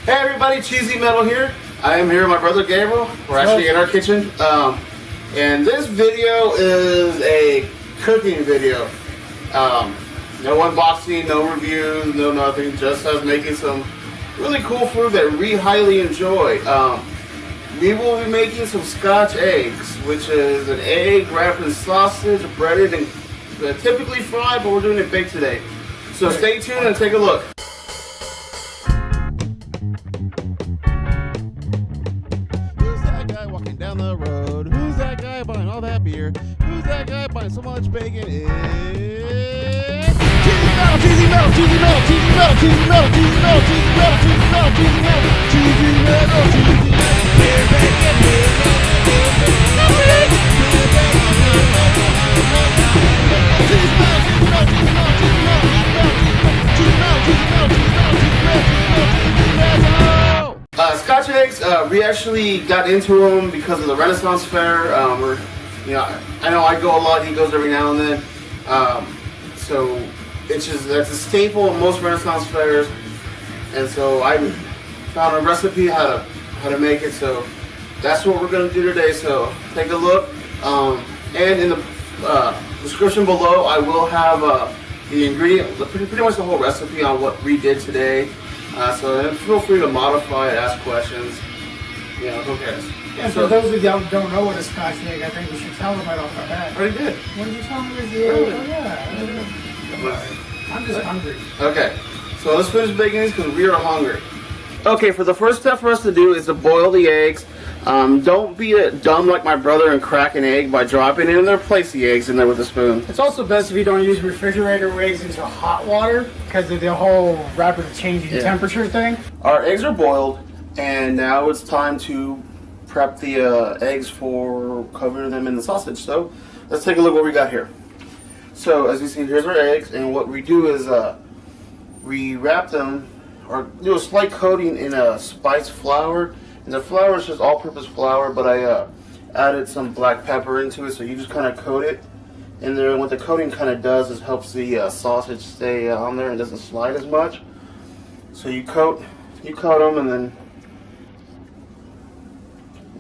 Hey everybody, Cheesymetal here. I am here with my brother Gabriel. We're actually in our kitchen. And this video is a cooking video. No unboxing, no reviews, no nothing. Just us making some really cool food that we highly enjoy. We will be making some Scotch eggs, which is an egg wrapped in sausage, breaded and typically fried, but we're doing it baked today. So stay tuned and take a look. Walking down the road, who's that guy buying all that beer? Who's that guy buying so much bacon? It's Cheesymetal, Cheesymetal, Cheesymetal, Cheesymetal, Cheesymetal, Cheesymetal, Cheesymetal, Cheesymetal, Cheesymetal, Cheesymetal, beer bacon, beer Scotch eggs, we actually got into them because of the Renaissance Fair. I know I go a lot, he goes every now and then. So that's a staple of most Renaissance fairs. And so I found a recipe how to make it. So that's what we're going to do today. So take a look. And in the description below, I will have the ingredient, pretty much the whole recipe on what we did today. So feel free to modify it, ask questions. You know, who cares? Yeah, for those of you who don't know what a Scotch egg, I think we should tell them right off the bat. Already did. When did you tell me this? Yeah. I'm just hungry. Okay, so let's finish baking these because we are hungry. Okay, for the first step for us to do is to boil the eggs. Don't be dumb like my brother and crack an egg by dropping it in there. Place the eggs in there with a spoon. It's also best if you don't use refrigerator eggs into hot water because of the whole rapid changing temperature thing. Our eggs are boiled, and now it's time to prep the eggs for covering them in the sausage. So let's take a look what we got here. So as you see, here's our eggs, and what we do is we wrap them or do a slight coating in a spiced flour. And the flour is just all-purpose flour, but I added some black pepper into it, so you just kind of coat it in there. And what the coating kind of does is helps the sausage stay on there and doesn't slide as much. So you coat them, and then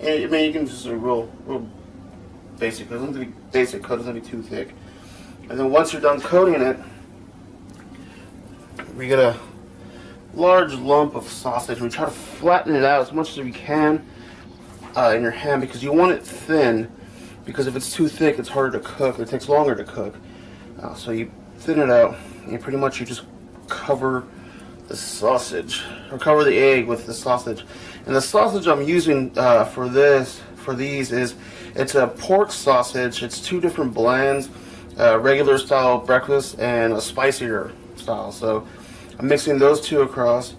I mean you can just real basic. It doesn't have to be basic coat; it doesn't have to be too thick. And then once you're done coating it, we get a large lump of sausage. We try to flatten it out as much as we can in your hand because you want it thin, because if it's too thick it's harder to cook. It takes longer to cook. So you thin it out and pretty much you just cover the sausage or cover the egg with the sausage. And the sausage I'm using for these is it's a pork sausage. It's two different blends, regular style breakfast and a spicier style. So I'm mixing those two across,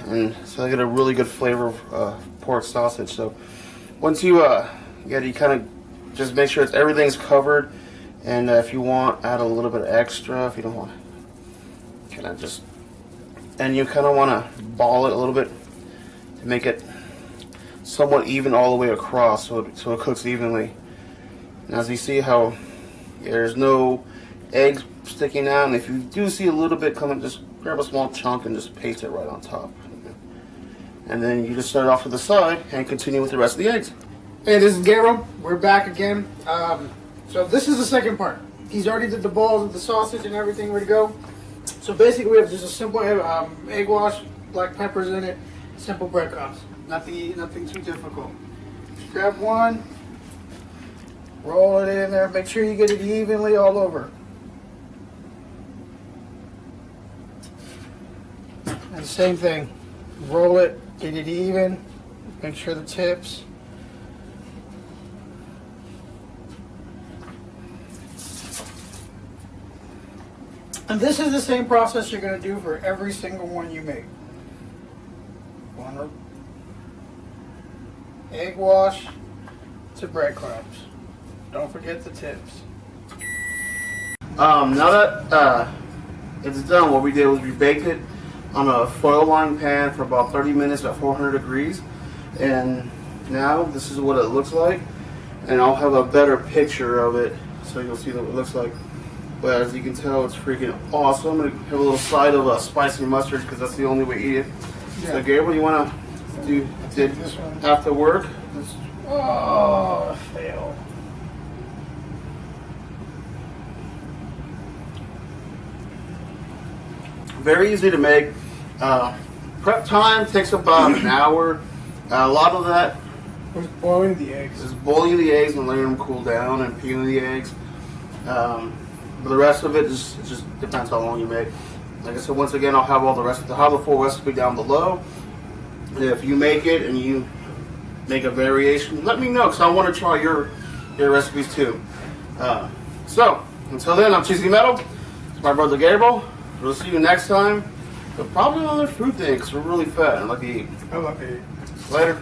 and so I get a really good flavor of pork sausage. So once you get it, you kind of just make sure everything's covered, and if you want, add a little bit extra. If you don't want, kind of just, and you kind of want to ball it a little bit to make it somewhat even all the way across, so it cooks evenly. And as you see how there's no eggs sticking out, and if you do see a little bit coming, just grab a small chunk and just paste it right on top. And then you just start off to the side and continue with the rest of the eggs. Hey, this is Gabriel. We're back again. So this is the second part. He's already did the balls of the sausage and everything ready to go. So basically we have just a simple egg wash, black peppers in it, simple breadcrumbs. Nothing too difficult. Just grab one, roll it in there, make sure you get it evenly all over. And same thing, roll it, get it even, make sure the tips. And this is the same process you're going to do for every single one you make. One egg wash to breadcrumbs. Don't forget the tips. Now that it's done, what we did was we baked it on a foil lined pan for about 30 minutes at 400 degrees, and now this is what it looks like, and I'll have a better picture of it so you'll see what it looks like. But as you can tell, it's freaking awesome. I'm gonna have a little side of spicy mustard because that's the only way to eat it. So Gabriel, you want to do this one. half the work? Oh, fail. Very easy to make. Prep time takes about an hour. A lot of that Who's boiling the eggs? is boiling the eggs and letting them cool down and peeling the eggs. But the rest of it just depends how long you make. Like I said, once again, I'll have all the rest. I'll have the full recipe down below. If you make it and you make a variation, let me know because I want to try your recipes too. So until then, I'm Cheesymetal. It's my brother Gabriel. We'll see you next time. But probably another food thing because we're really fat and like to eat. I love it. Later.